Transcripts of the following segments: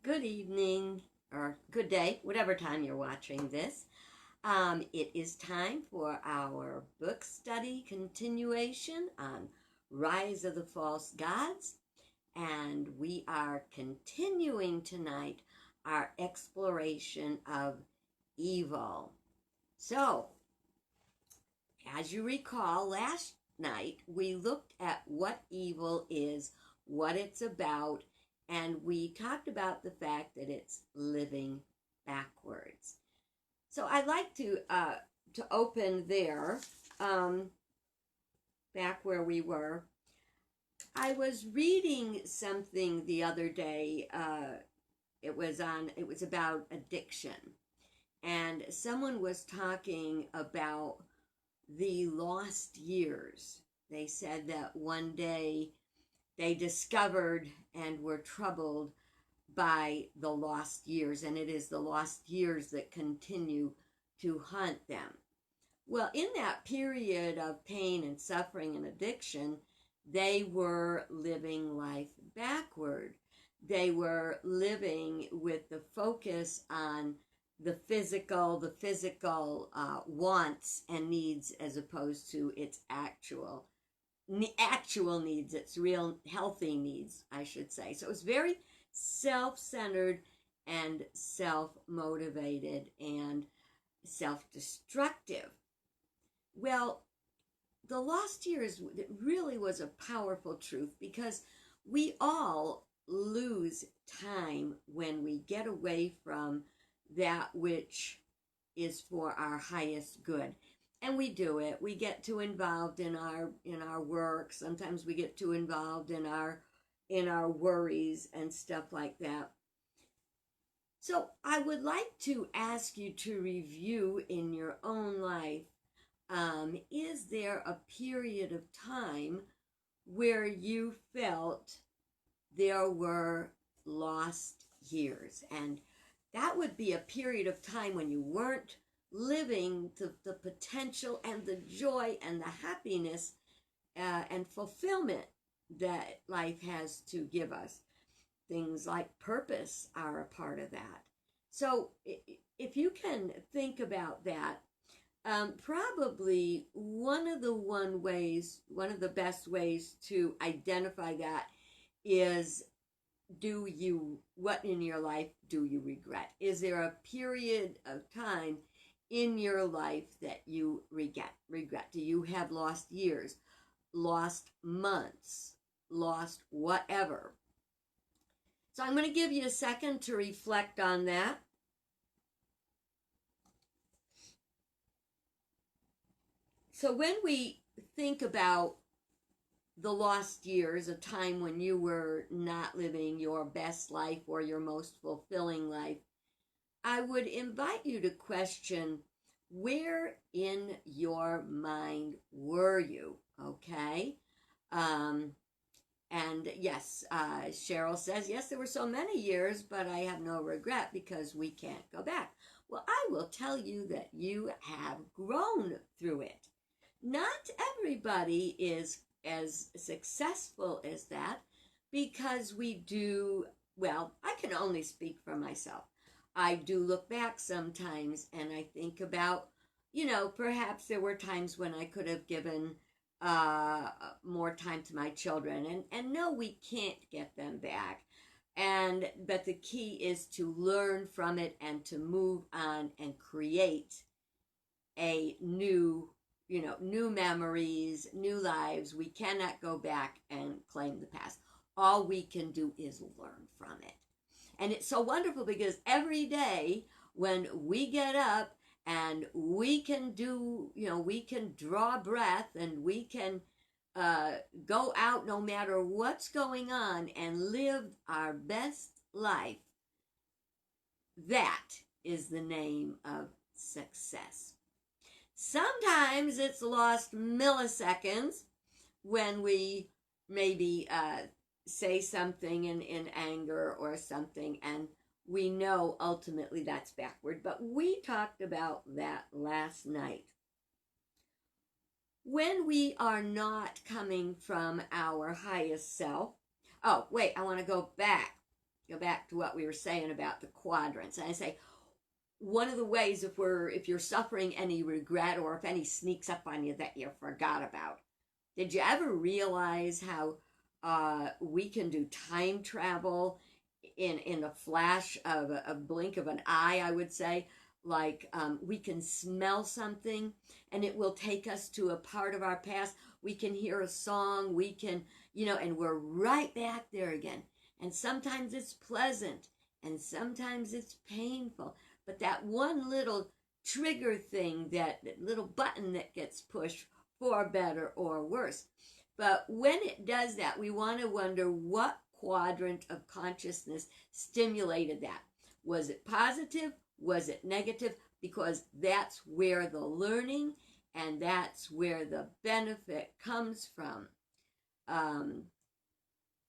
Good evening or good day, whatever time you're watching this. It is time for our book study continuation on Rise of the False Gods, and we are continuing tonight our exploration of evil. So, as you recall, last night we looked at what evil is, what it's about, and we talked about the fact that it's living backwards. So I'd like to open there, back where we were. I was reading something the other day. It was about addiction, and someone was talking about the lost years. They said that one day they discovered and were troubled by the lost years, and it is the lost years that continue to haunt them. Well, in that period of pain and suffering and addiction, they were living life backward. They were living with the focus on the physical wants and needs, as opposed to its actual needs, its real healthy needs, I should say. So it was very self-centered and self-motivated and self-destructive. Well, the lost years, it really was a powerful truth, because we all lose time when we get away from that which is for our highest good. And we do it. We get too involved in our work. Sometimes we get too involved in our worries and stuff like that. So I would like to ask you to review in your own life, is there a period of time where you felt there were lost years? And that would be a period of time when you weren't living the potential and the joy and the happiness and fulfillment that life has to give us. Things like purpose are a part of that. So if you can think about that, probably one of the best ways to identify that is, what in your life do you regret? Is there a period of time in your life that you regret? Do you have lost years, lost months, lost whatever? So I'm going to give you a second to reflect on that. So when we think about the lost years, a time when you were not living your best life or your most fulfilling life, I would invite you to question, where in your mind were you? Okay? And yes, Cheryl says, yes, there were so many years, but I have no regret because we can't go back. Well, I will tell you that you have grown through it. Not everybody is as successful as that, because we do, well, I can only speak for myself. I do look back sometimes and I think about, perhaps there were times when I could have given more time to my children, and no, we can't get them back. But the key is to learn from it and to move on and create a new memories, new lives. We cannot go back and claim the past. All we can do is learn from it. And it's so wonderful, because every day when we get up and we can we can draw breath, and we can go out no matter what's going on and live our best life, that is the name of success. Sometimes it's lost milliseconds when we maybe say something in anger or something, and we know ultimately that's backward. But we talked about that last night. When we are not coming from our highest self, oh, wait, I want to go back. go back to what we were saying about the quadrants. And I say, one of the ways, if you're suffering any regret, or if any sneaks up on you that you forgot about, did you ever realize how we can do time travel in a flash of a blink of an eye, I would say? Like we can smell something and it will take us to a part of our past. We can hear a song, we can, and we're right back there again. And sometimes it's pleasant and sometimes it's painful. But that one little trigger thing, that little button that gets pushed for better or worse. But when it does that, we want to wonder what quadrant of consciousness stimulated that. Was it positive? Was it negative? Because that's where the learning and that's where the benefit comes from.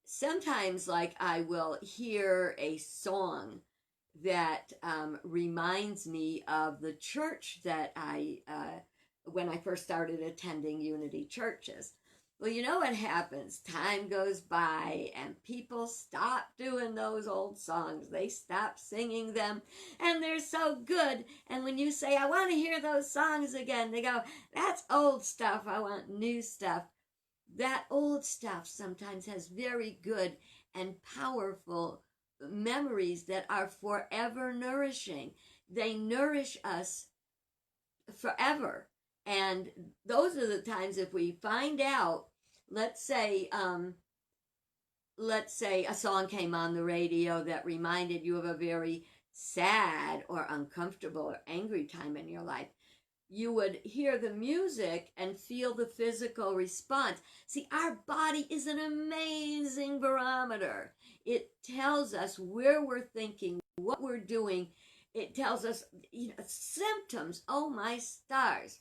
Sometimes, like, I will hear a song that reminds me of the church that when I first started attending Unity churches. Well, you know what happens? Time goes by and people stop doing those old songs. They stop singing them and they're so good. And when you say, I want to hear those songs again, they go, that's old stuff. I want new stuff. That old stuff sometimes has very good and powerful memories that are forever nourishing. They nourish us forever. And those are the times, if we find out, let's say a song came on the radio that reminded you of a very sad or uncomfortable or angry time in your life, you would hear the music and feel the physical response. See, our body is an amazing barometer. It tells us where we're thinking, what we're doing. It tells us, symptoms. Oh, my stars.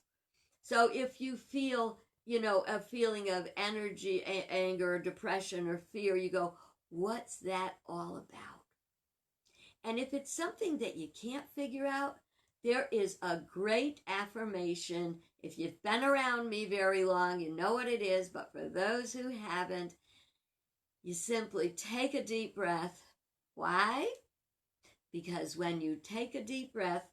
So if you feel, a feeling of energy, anger, depression, or fear, you go, what's that all about? And if it's something that you can't figure out, there is a great affirmation. If you've been around me very long, you know what it is. But for those who haven't, you simply take a deep breath. Why? Because when you take a deep breath,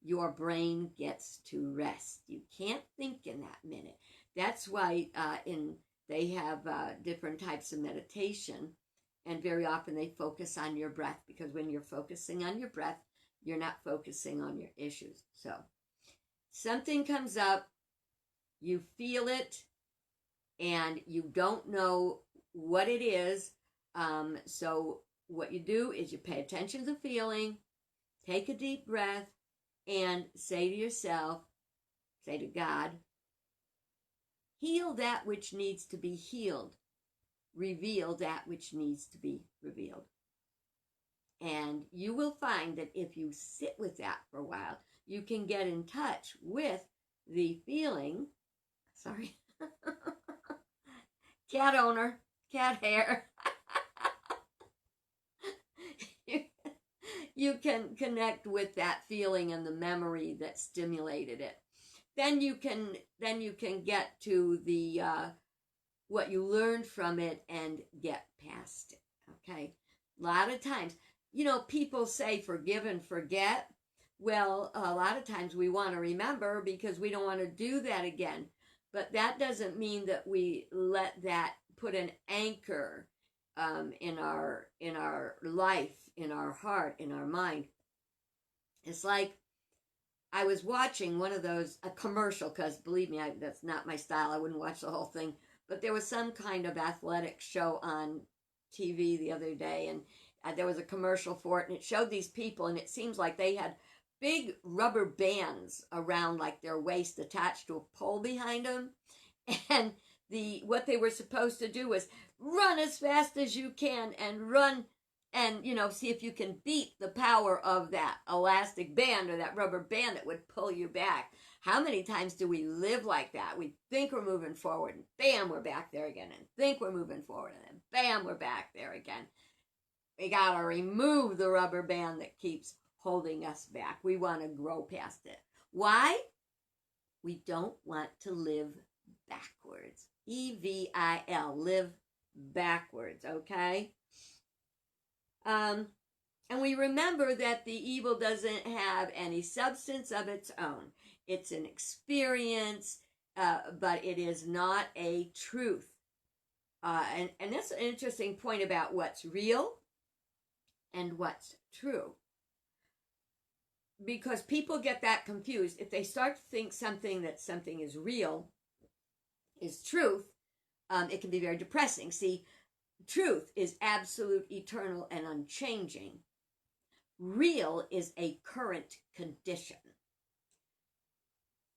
your brain gets to rest. You can't think in that minute. That's why they have different types of meditation, and very often they focus on your breath, because when you're focusing on your breath, you're not focusing on your issues. So something comes up, you feel it, and you don't know what it is. So what you do is you pay attention to the feeling, take a deep breath, and say to yourself, say to God, heal that which needs to be healed. Reveal that which needs to be revealed. And you will find that if you sit with that for a while, you can get in touch with the feeling. Sorry. Cat owner, cat hair. You can connect with that feeling and the memory that stimulated it. Then you can get to the what you learned from it and get past it. Okay, a lot of times, people say forgive and forget. Well, a lot of times we want to remember because we don't want to do that again. But that doesn't mean that we let that put an anchor in our life, in our heart, in our mind. It's like I was watching one of those, a commercial, because believe me, that's not my style. I wouldn't watch the whole thing. But there was some kind of athletic show on TV the other day, and there was a commercial for it, and it showed these people, and it seems like they had big rubber bands around like their waist attached to a pole behind them. And what they were supposed to do was run as fast as you can and run and, see if you can beat the power of that elastic band or that rubber band that would pull you back. How many times do we live like that? We think we're moving forward and bam, we're back there again, and think we're moving forward and then bam, we're back there again. We got to remove the rubber band that keeps holding us back. We want to grow past it. Why? We don't want to live backwards. EVIL, live backwards, okay? And we remember that the evil doesn't have any substance of its own. It's an experience, but it is not a truth. And that's an interesting point about what's real and what's true. Because people get that confused. If they start to think something is real, is truth, it can be very depressing. See, truth is absolute, eternal, and unchanging. Real is a current condition.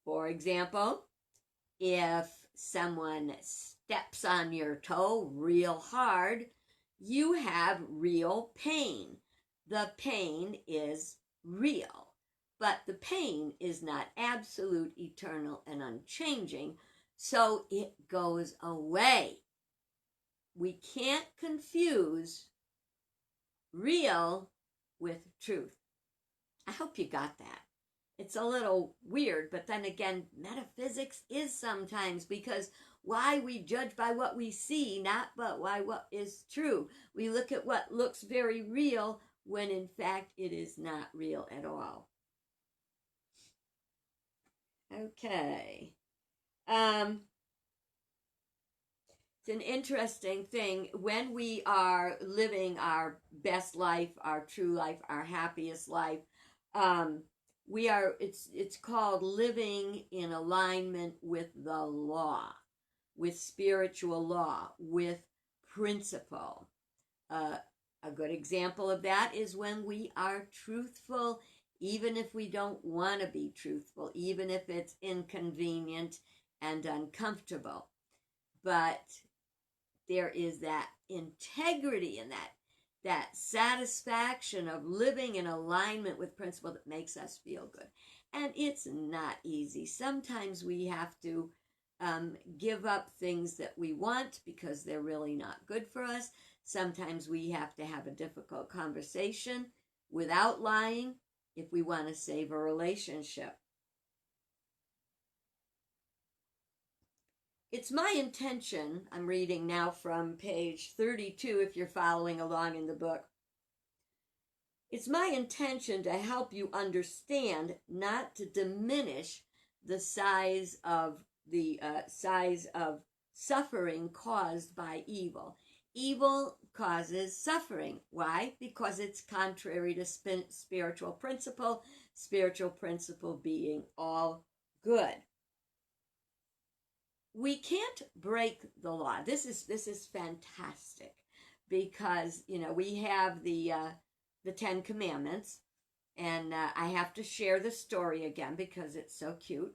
For example, if someone steps on your toe real hard, you have real pain. The pain is real. But the pain is not absolute, eternal, and unchanging, so it goes away. We can't confuse real with truth. I hope you got that. It's a little weird, but then again, metaphysics is sometimes, because why we judge by what we see, not but why what is true. We look at what looks very real when in fact it is not real at all. Okay. It's an interesting thing when we are living our best life, our true life, our happiest life. It's called living in alignment with the law, with spiritual law, with principle. A good example of that is when we are truthful, even if we don't want to be truthful, even if it's inconvenient and uncomfortable. But there is that integrity in that satisfaction of living in alignment with principle that makes us feel good. And it's not easy. Sometimes we have to give up things that we want because they're really not good for us. Sometimes we have to have a difficult conversation without lying if we want to save a relationship. It's my intention, I'm reading now from page 32 if you're following along in the book. It's my intention to help you understand, not to diminish the size of suffering caused by evil. Evil causes suffering. Why? Because it's contrary to spiritual principle being all good. We can't break the law. This is fantastic because, we have the 10 Commandments, and I have to share the story again because it's so cute.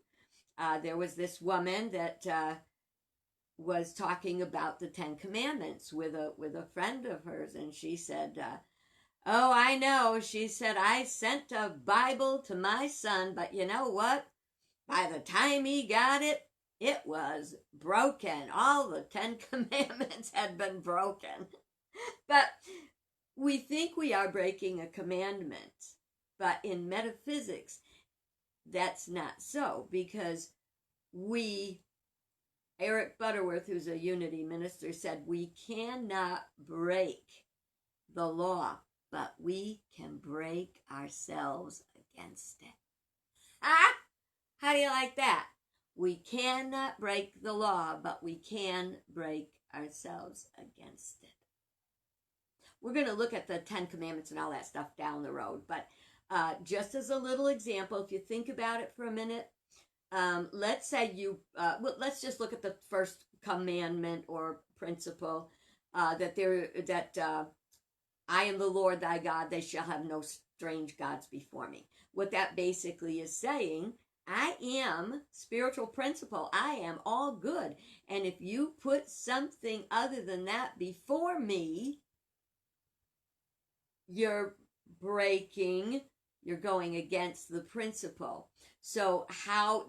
There was this woman that was talking about the 10 Commandments with a friend of hers, and she said, oh, I know. She said, I sent a Bible to my son, but you know what? By the time he got it, it was broken. All the 10 Commandments had been broken. But we think we are breaking a commandment. But in metaphysics, that's not so, because Eric Butterworth, who's a unity minister, said we cannot break the law, but we can break ourselves against it. How do you like that? We cannot break the law, but we can break ourselves against it. We're going to look at the 10 Commandments and all that stuff down the road, but just as a little example, if you think about it for a minute, let's say let's just look at the first commandment or principle, that I am the Lord thy God, they shall have no strange gods before me. What that basically is saying, I am spiritual principle. I am all good. And if you put something other than that before me, you're going against the principle. So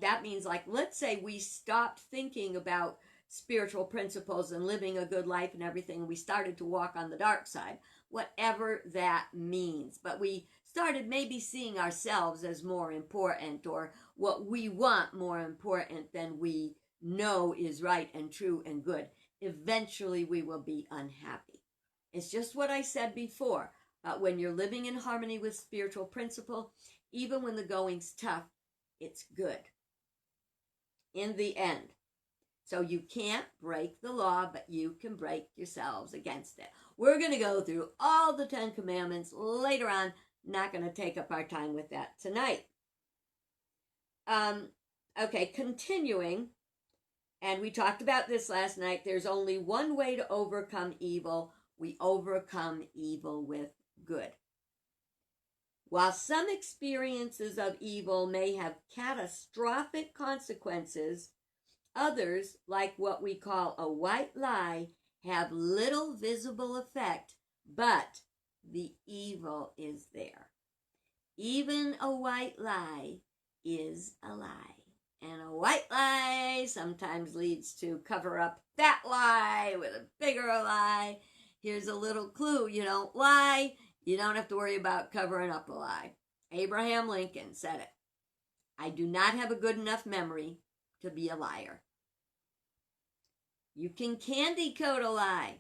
that means, like, let's say we stopped thinking about spiritual principles and living a good life and everything, and we started to walk on the dark side, whatever that means. But we started maybe seeing ourselves as more important, or what we want more important than we know is right and true and good. Eventually we will be unhappy. It's just what I said before. When you're living in harmony with spiritual principle, even when the going's tough, it's good in the end. So you can't break the law, but you can break yourselves against it. We're going to go through all the 10 commandments later on. Not going to take up our time with that tonight. Okay, continuing, and we talked about this last night. There's only one way to overcome evil. We overcome evil with good. While some experiences of evil may have catastrophic consequences, others, like what we call a white lie, have little visible effect, but the evil is there. Even a white lie is a lie. And a white lie sometimes leads to cover up that lie with a bigger lie. Here's a little clue. You don't lie, you don't have to worry about covering up a lie. Abraham Lincoln said it. I do not have a good enough memory to be a liar. You can candy coat a lie,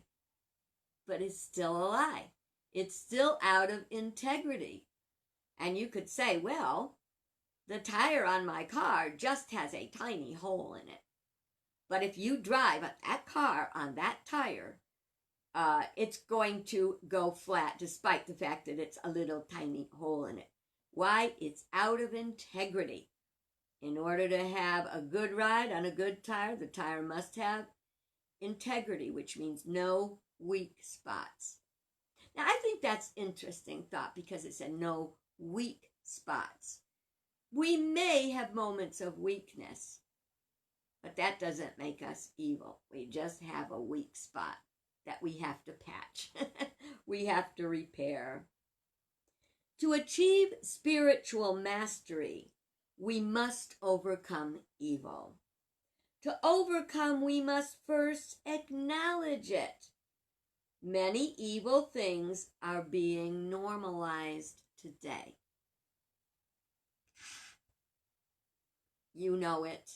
but it's still a lie. It's still out of integrity. And you could say, well, the tire on my car just has a tiny hole in it. But if you drive that car on that tire, it's going to go flat despite the fact that it's a little tiny hole in it. Why? It's out of integrity. In order to have a good ride on a good tire, the tire must have integrity, which means no weak spots. Now, I think that's interesting thought because it said no weak spots. We may have moments of weakness, but that doesn't make us evil. We just have a weak spot that we have to patch. We have to repair. To achieve spiritual mastery, we must overcome evil. To overcome, we must first acknowledge it. Many evil things are being normalized today. You know it.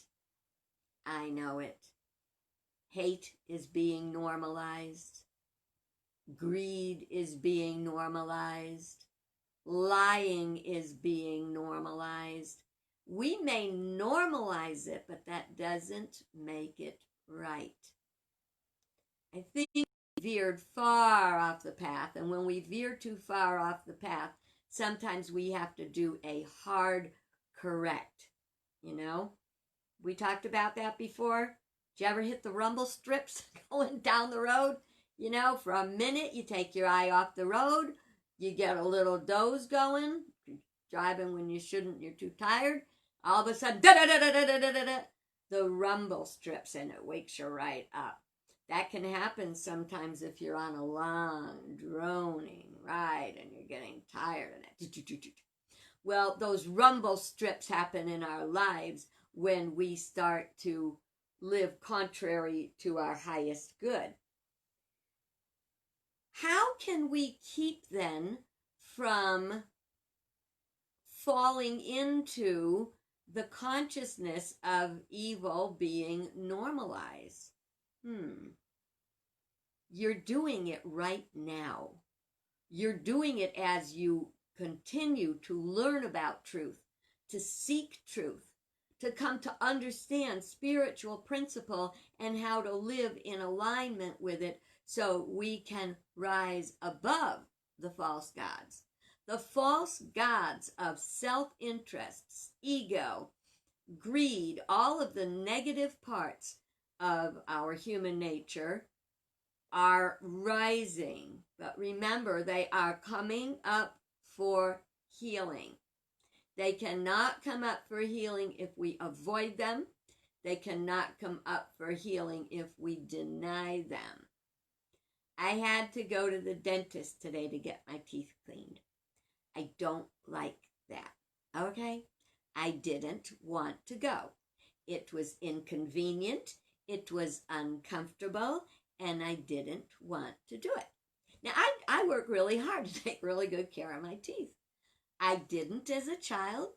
I know it. Hate is being normalized. Greed is being normalized. Lying is being normalized. We may normalize it, but that doesn't make it right. I think we veered far off the path, and when we veer too far off the path, sometimes we have to do a hard correct. You know, we talked about that before. Did you ever hit the rumble strips going down the road? You know, for a minute, you take your eye off the road. You get a little doze going. You're driving when you shouldn't. You're too tired. All of a sudden, the rumble strips, and it wakes you right up. That can happen sometimes if you're on a long, droning ride and you're getting tired of it. Well, those rumble strips happen in our lives when we start to live contrary to our highest good. How can we keep then from falling into the consciousness of evil being normalized? You're doing it right now. You're doing it as you continue to learn about truth, to seek truth, to come to understand spiritual principle and how to live in alignment with it so we can rise above the false gods. The false gods of self-interest, ego, greed, all of the negative parts of our human nature are rising. But remember, they are coming up for healing. They cannot come up for healing if we avoid them. They cannot come up for healing if we deny them. I had to go to the dentist today to get my teeth cleaned. I don't like that, okay? I didn't want to go. It was inconvenient, it was uncomfortable, and I didn't want to do it. Now, I work really hard to take really good care of my teeth. I didn't as a child.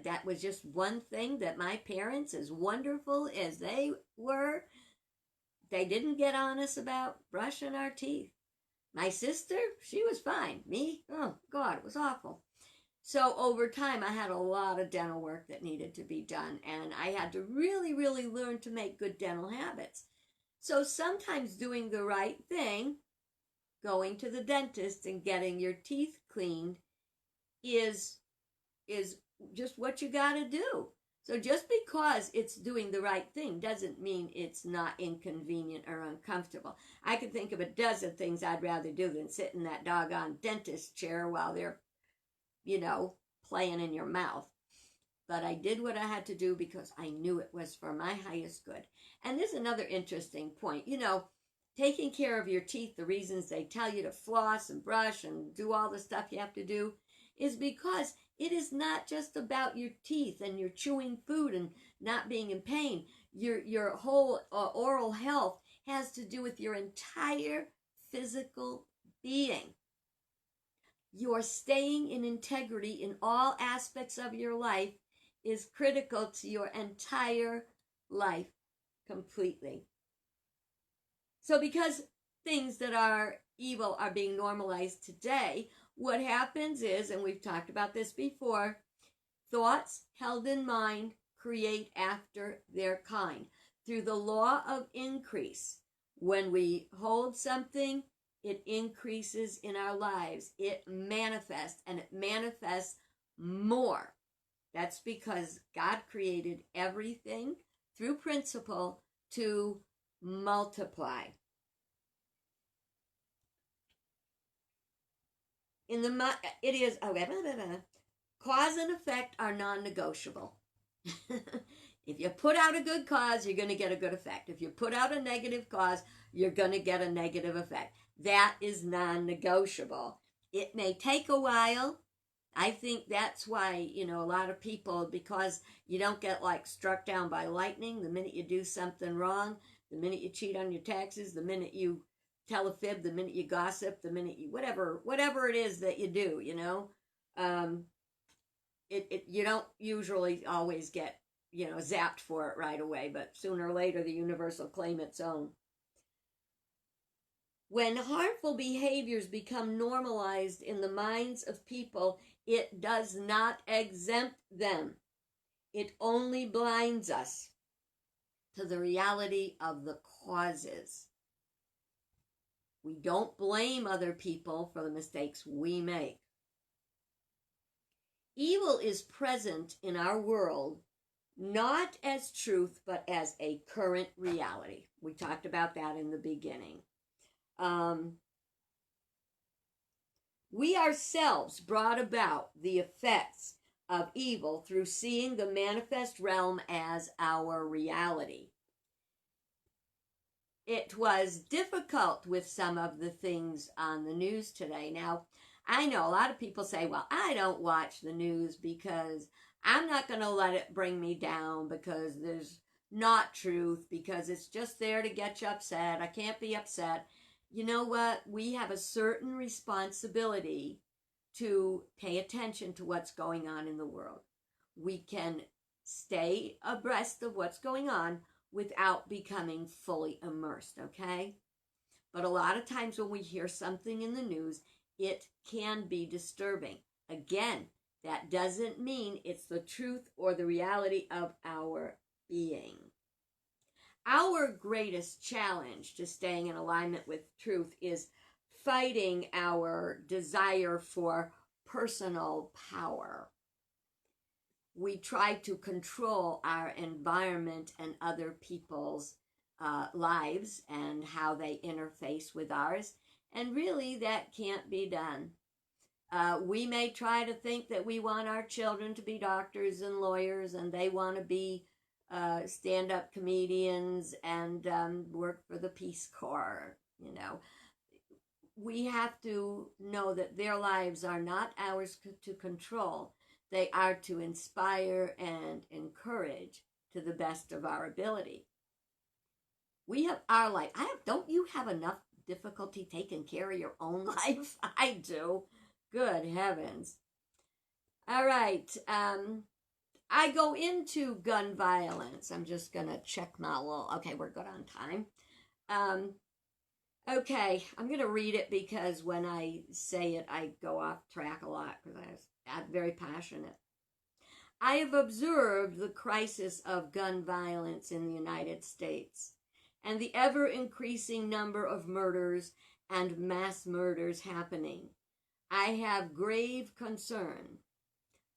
That was just one thing that my parents, as wonderful as they were, they didn't get on us about brushing our teeth. My sister, she was fine. Me, oh God, it was awful. So over time, I had a lot of dental work that needed to be done, and I had to really, really learn to make good dental habits. So sometimes doing the right thing, going to the dentist and getting your teeth cleaned, is is just what you got to do. So just because it's doing the right thing doesn't mean it's not inconvenient or uncomfortable. I can think of a dozen things I'd rather do than sit in that doggone dentist chair while they're, playing in your mouth. But I did what I had to do because I knew it was for my highest good. And there's another interesting point. Taking care of your teeth, the reasons they tell you to floss and brush and do all the stuff you have to do is because it is not just about your teeth and your chewing food and not being in pain. Your whole oral health has to do with your entire physical being. Your staying in integrity in all aspects of your life is critical to your entire life completely. So because things that are evil are being normalized today, what happens is, and we've talked about this before, thoughts held in mind create after their kind. Through the law of increase, when we hold something, it increases in our lives. It manifests, and it manifests more. That's because God created everything through principle to multiply. It is, cause and effect are non-negotiable. If you put out a good cause, you're going to get a good effect. If you put out a negative cause, you're going to get a negative effect. That is non-negotiable. It may take a while. I think that's why, a lot of people, because you don't get struck down by lightning the minute you do something wrong, the minute you cheat on your taxes, the minute you tell a fib, the minute you gossip, the minute you, whatever it is that you do, you don't usually always get, zapped for it right away, but sooner or later the universe will claim its own. When harmful behaviors become normalized in the minds of people, it does not exempt them. It only blinds us to the reality of the causes. We don't blame other people for the mistakes we make. Evil is present in our world not as truth, but as a current reality. We talked about that in the beginning. We ourselves brought about the effects of evil through seeing the manifest realm as our reality. It was difficult with some of the things on the news today. Now, I know a lot of people say, well, I don't watch the news because I'm not going to let it bring me down because there's not truth, because it's just there to get you upset. I can't be upset. You know what? We have a certain responsibility to pay attention to what's going on in the world. We can stay abreast of what's going on without becoming fully immersed, okay? But a lot of times when we hear something in the news, it can be disturbing. Again, that doesn't mean it's the truth or the reality of our being. Our greatest challenge to staying in alignment with truth is fighting our desire for personal power. We try to control our environment and other people's lives and how they interface with ours, and really that can't be done. We may try to think that we want our children to be doctors and lawyers, and they want to be stand-up comedians and work for the Peace Corps. We have to know that their lives are not ours to control. They are to inspire and encourage to the best of our ability. We have our life. Don't you have enough difficulty taking care of your own life? I do. Good heavens. All right. I go into gun violence. I'm just going to check my little... Okay, we're good on time. Okay, I'm going to read it because when I say it, I go off track a lot because I'm very passionate. I have observed the crisis of gun violence in the United States and the ever increasing number of murders and mass murders happening. I have grave concern.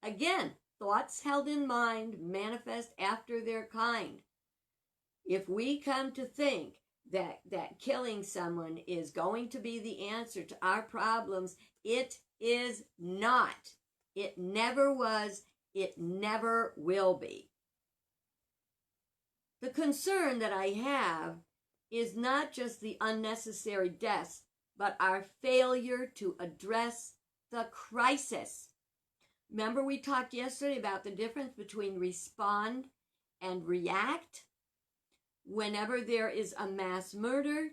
Again, thoughts held in mind manifest after their kind. If we come to think that killing someone is going to be the answer to our problems, it is not. It never was. It never will be. The concern that I have is not just the unnecessary deaths, but our failure to address the crisis. Remember, we talked yesterday about the difference between respond and react. Whenever there is a mass murder,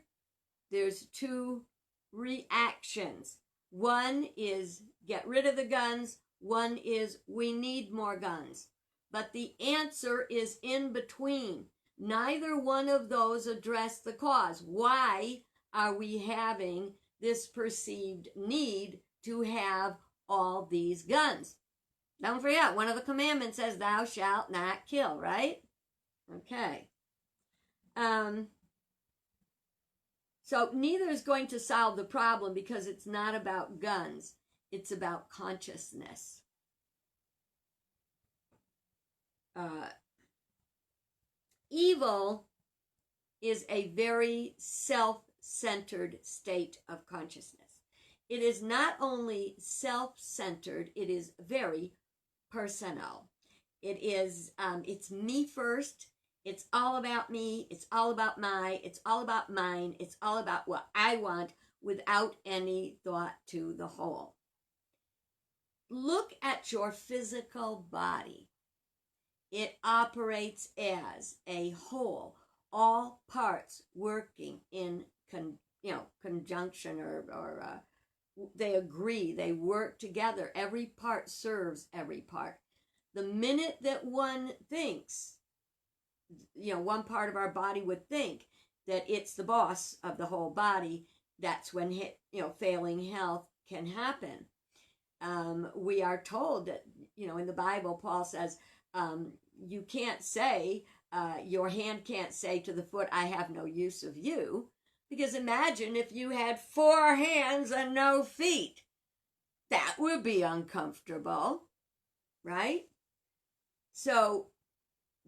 there's two reactions. One is get rid of the guns. One is we need more guns. But the answer is in between. Neither one of those address the cause. Why are we having this perceived need to have all these guns? Don't forget, one of the commandments says, thou shalt not kill, right? Okay. So neither is going to solve the problem because it's not about guns. It's about consciousness. Evil is a very self-centered state of consciousness. It is not only self-centered, it is very personal. It's me first. It's all about me. It's all about it's all about mine. It's all about what I want without any thought to the whole. Look at your physical body. It operates as a whole, all parts working in conjunction or they agree, they work together. Every part serves every part. The minute that one thinks, one part of our body would think that it's the boss of the whole body, that's when failing health can happen. We are told that, in the Bible, Paul says, you can't say, your hand can't say to the foot, I have no use of you. Because imagine if you had 4 hands and no feet. That would be uncomfortable, right? So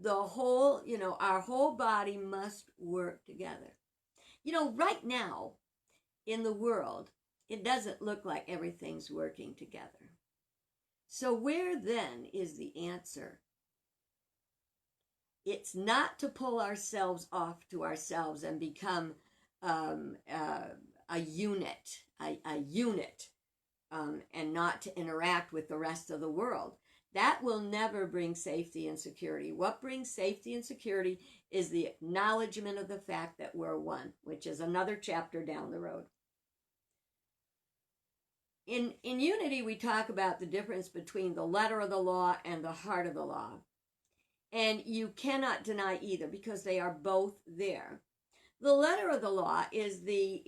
the whole, our whole body must work together. Right now in the world, it doesn't look like everything's working together. So where then is the answer? It's not to pull ourselves off to ourselves and become a unit, and not to interact with the rest of the world. That will never bring safety and security. What brings safety and security is the acknowledgement of the fact that we're one, which is another chapter down the road. In unity, we talk about the difference between the letter of the law and the heart of the law. And you cannot deny either because they are both there. The letter of the law is the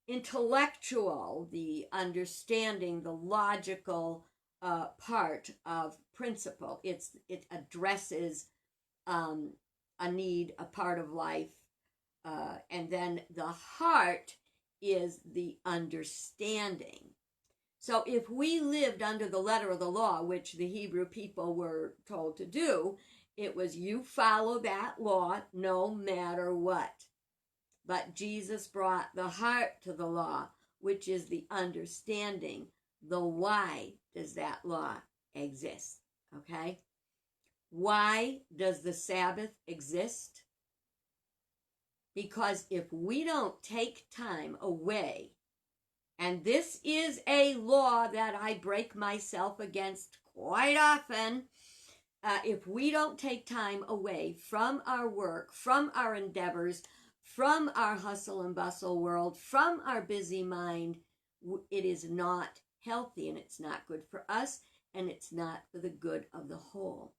intellectual, the understanding, the logical part of principle. It addresses a need, a part of life, and then the heart is the understanding. So if we lived under the letter of the law, which the Hebrew people were told to do, it was you follow that law no matter what. But Jesus brought the heart to the law, which is the understanding. The why does that law exist? Okay? Why does the Sabbath exist? Because if we don't take time away, and this is a law that I break myself against quite often, if we don't take time away from our work, from our endeavors, from our hustle and bustle world, from our busy mind, it is not healthy, and it's not good for us, and it's not for the good of the whole.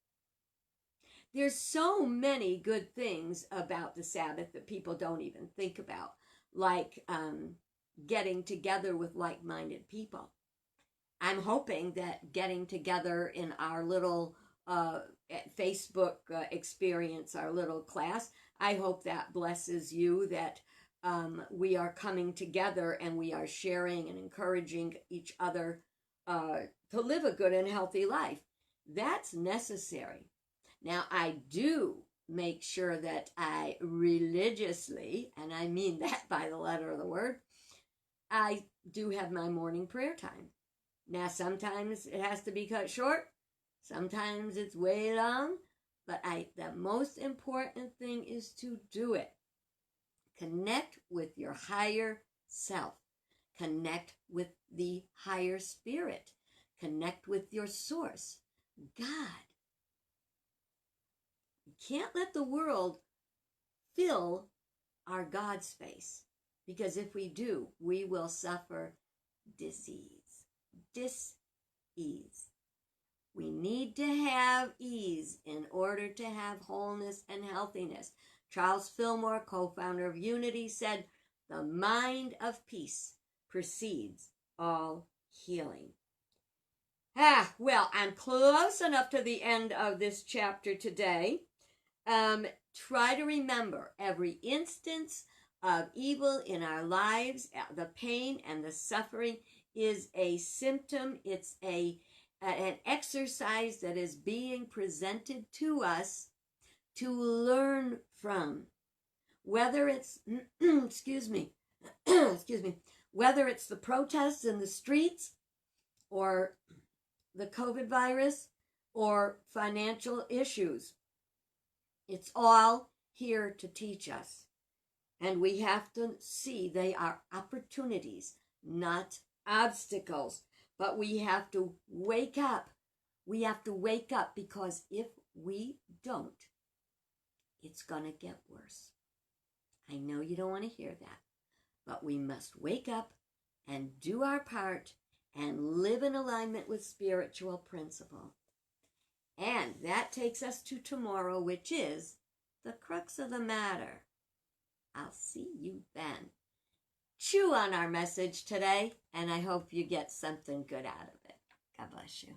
there's so many good things about the Sabbath that people don't even think about, like getting together with like-minded people. I'm hoping that getting together in our little Facebook experience, our little class, I hope that blesses you, that we are coming together and we are sharing and encouraging each other to live a good and healthy life. That's necessary. Now, I do make sure that I religiously, and I mean that by the letter of the word, I do have my morning prayer time. Now, sometimes it has to be cut short. Sometimes it's way long. But the most important thing is to do it. Connect with your higher self. Connect with the higher spirit. Connect with your source, God. You can't let the world fill our God space, because if we do, we will suffer disease. Dis-ease. We need to have ease in order to have wholeness and healthiness. Charles Fillmore, co-founder of Unity, said, "The mind of peace precedes all healing." Well, I'm close enough to the end of this chapter today. Try to remember every instance of evil in our lives, the pain and the suffering is a symptom. It's an exercise that is being presented to us to learn from. Whether it's, excuse me, whether it's the protests in the streets, or the COVID virus, or financial issues, it's all here to teach us. And we have to see they are opportunities, not obstacles. But we have to wake up. We have to wake up, because if we don't, it's going to get worse. I know you don't want to hear that, but we must wake up and do our part and live in alignment with spiritual principle. And that takes us to tomorrow, which is the crux of the matter. I'll see you then. Chew on our message today, and I hope you get something good out of it. God bless you.